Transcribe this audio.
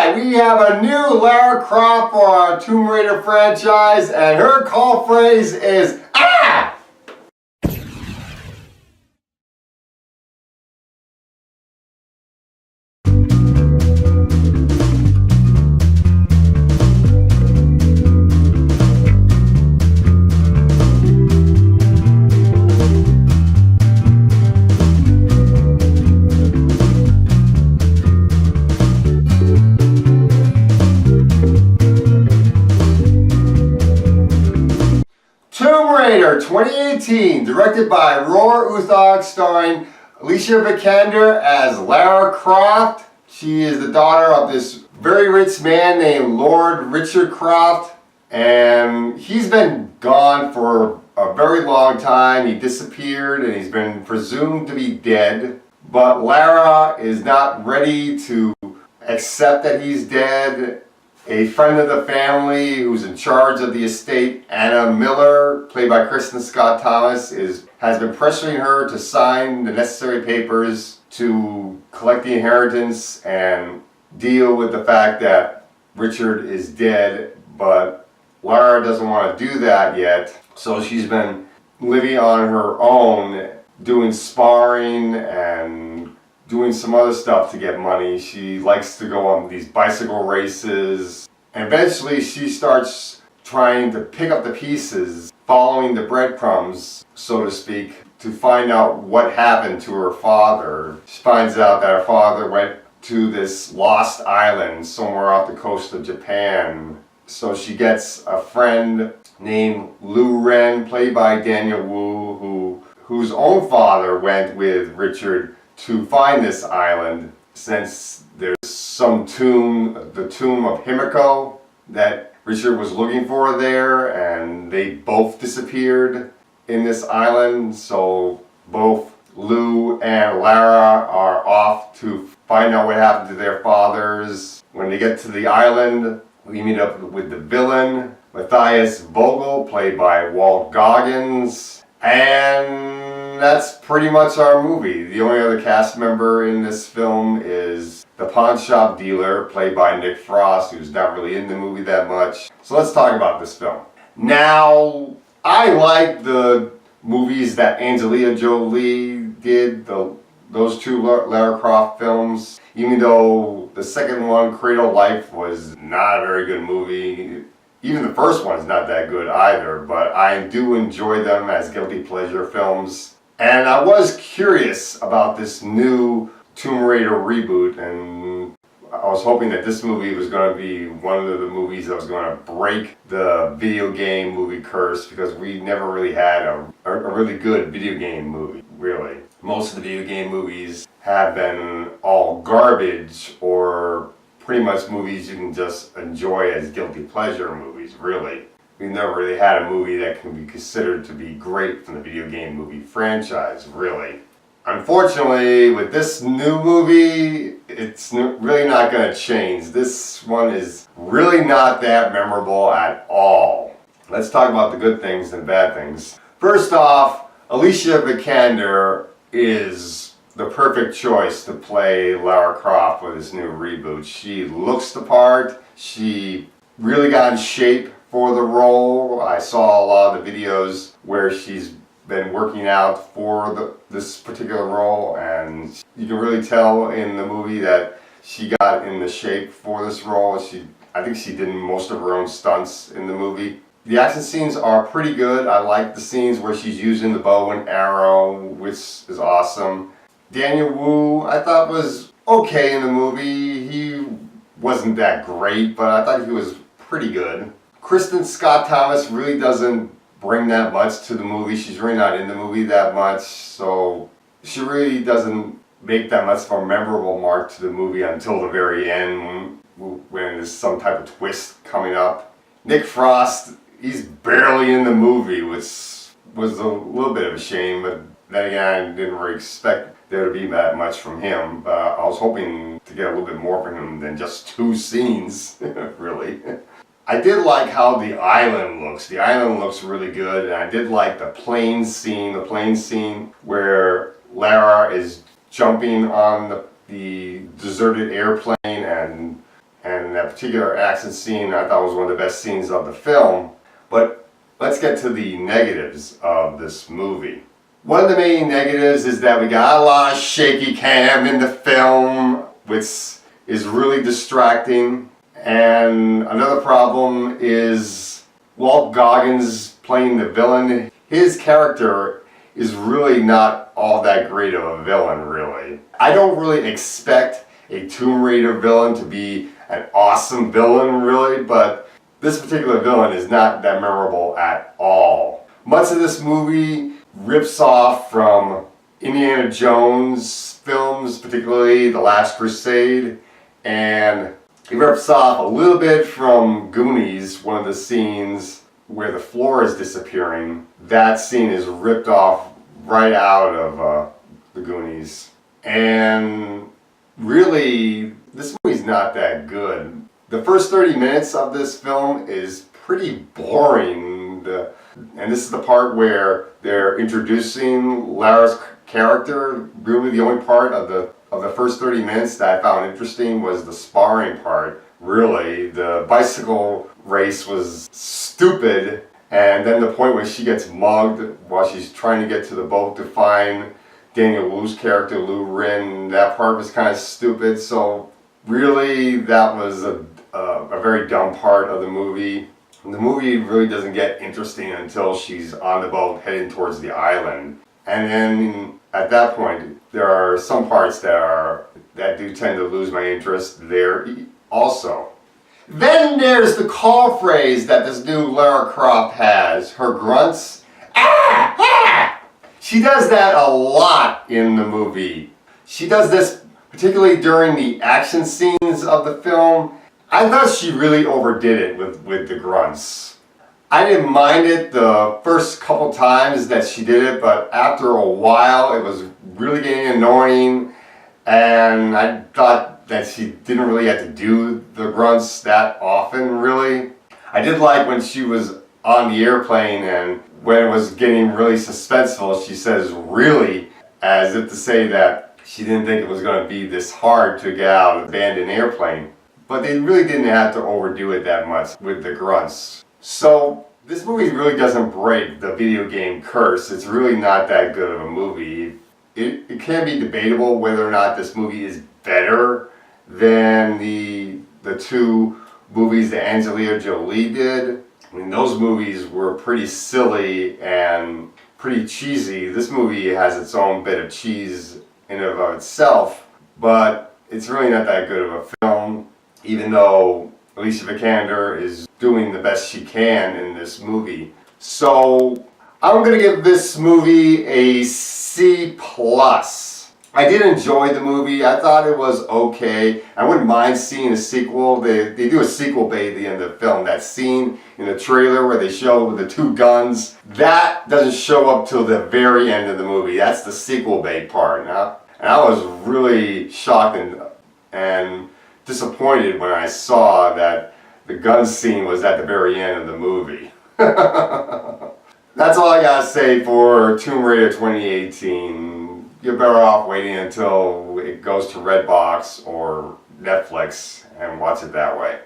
Alright, we have a new Lara Croft for our Tomb Raider franchise, and her call phrase is AH! Tomb Raider 2018, directed by Roar Uthaug, starring Alicia Vikander as Lara Croft. She is the daughter of this very rich man named Lord Richard Croft, and he's been gone for a very long time. He disappeared and he's been presumed to be dead, but Lara is not ready to accept that he's dead. A friend of the family who's in charge of the estate, Anna Miller, played by Kristen Scott Thomas, has been pressuring her to sign the necessary papers to collect the inheritance and deal with the fact that Richard is dead, but Lara doesn't want to do that yet, so she's been living on her own, doing sparring and doing some other stuff to get money. She likes to go on these bicycle races. And eventually she starts trying to pick up the pieces, following the breadcrumbs, so to speak, to find out what happened to her father. She finds out that her father went to this lost island somewhere off the coast of Japan. So she gets a friend named Lu Ren, played by Daniel Wu, whose own father went with Richard to find this island, since there's some tomb, the tomb of Himiko, that Richard was looking for there, and they both disappeared in this island. So both Lou and Lara are off to find out what happened to their fathers. When they get to the island, we meet up with the villain, Matthias Vogel, played by Walt Goggins, and that's pretty much our movie. The only other cast member in this film is the pawn shop dealer, played by Nick Frost, who's not really in the movie that much. So let's talk about this film. Now, I like the movies that Angelina Jolie did, those two Lara Croft films, even though the second one, Cradle of Life, was not a very good movie. Even the first one is not that good either, but I do enjoy them as guilty pleasure films. And I was curious about this new Tomb Raider reboot, and I was hoping that this movie was going to be one of the movies that was going to break the video game movie curse, because we never really had a really good video game movie, really. Most of the video game movies have been all garbage, or pretty much movies you can just enjoy as guilty pleasure movies, really. We've never really had a movie that can be considered to be great from the video game movie franchise, really. Unfortunately, with this new movie, it's really not going to change. This one is really not that memorable at all. Let's talk about the good things and bad things. First off, Alicia Vikander is the perfect choice to play Lara Croft with this new reboot. She looks the part. She really got in shape for the role. I saw a lot of the videos where she's been working out for this particular role, and you can really tell in the movie that she got in the shape for this role. I think she did most of her own stunts in the movie. The action scenes are pretty good. I like the scenes where she's using the bow and arrow, which is awesome. Daniel Wu, I thought, was okay in the movie. He wasn't that great, but I thought he was pretty good. Kristen Scott Thomas really doesn't bring that much to the movie. She's really not in the movie that much, so she really doesn't make that much of a memorable mark to the movie until the very end, when there's some type of twist coming up. Nick Frost, he's barely in the movie, which was a little bit of a shame, but then again, I didn't really expect there to be that much from him. I was hoping to get a little bit more from him than just 2 scenes, really. I did like how the island looks. The island looks really good, and I did like the plane scene where Lara is jumping on the deserted airplane and And that particular action scene I thought was one of the best scenes of the film. But let's get to the negatives of this movie. One of the main negatives is that we got a lot of shaky cam in the film, which is really distracting. And another problem is Walt Goggins playing the villain. His character is really not all that great of a villain, really. I don't really expect a Tomb Raider villain to be an awesome villain, really, but this particular villain is not that memorable at all. Much of this movie rips off from Indiana Jones films, particularly The Last Crusade, and it rips off a little bit from Goonies, one of the scenes where the floor is disappearing. That scene is ripped off right out of the Goonies. And really, this movie's not that good. The first 30 minutes of this film is pretty boring. And this is the part where they're introducing Lara's character. Really the only part of the first 30 minutes that I found interesting was the sparring part. Really, the bicycle race was stupid. And then the point where she gets mugged while she's trying to get to the boat to find Daniel Wu's character, Lu Rin, that part was kind of stupid. So really, that was a very dumb part of the movie. And the movie really doesn't get interesting until she's on the boat heading towards the island. And then at that point, there are some parts that do tend to lose my interest there also. Then there's the call phrase that this new Lara Croft has, her grunts. Ah! Ah! She does that a lot in the movie. She does this particularly during the action scenes of the film. I thought she really overdid it with the grunts. I didn't mind it the first couple times that she did it, but after a while it was really getting annoying, and I thought that she didn't really have to do the grunts that often, really. I did like when she was on the airplane and when it was getting really suspenseful, she says really, as if to say that she didn't think it was going to be this hard to get out of the abandoned airplane. But they really didn't have to overdo it that much with the grunts. So this movie really doesn't break the video game curse. It's really not that good of a movie. It can be debatable whether or not this movie is better than the two movies that Angelina Jolie did. I mean, those movies were pretty silly and pretty cheesy. This movie has its own bit of cheese in and of itself, but it's really not that good of a film, even though Alicia Vikander is doing the best she can in this movie. So I'm going to give this movie a C+. I did enjoy the movie. I thought it was okay. I wouldn't mind seeing a sequel. They do a sequel bait at the end of the film. That scene in the trailer where they show the two guns, that doesn't show up till the very end of the movie. That's the sequel bait part. And I was really shocked and disappointed when I saw that the gun scene was at the very end of the movie. That's all I gotta say for Tomb Raider 2018. You're better off waiting until it goes to Redbox or Netflix and watch it that way.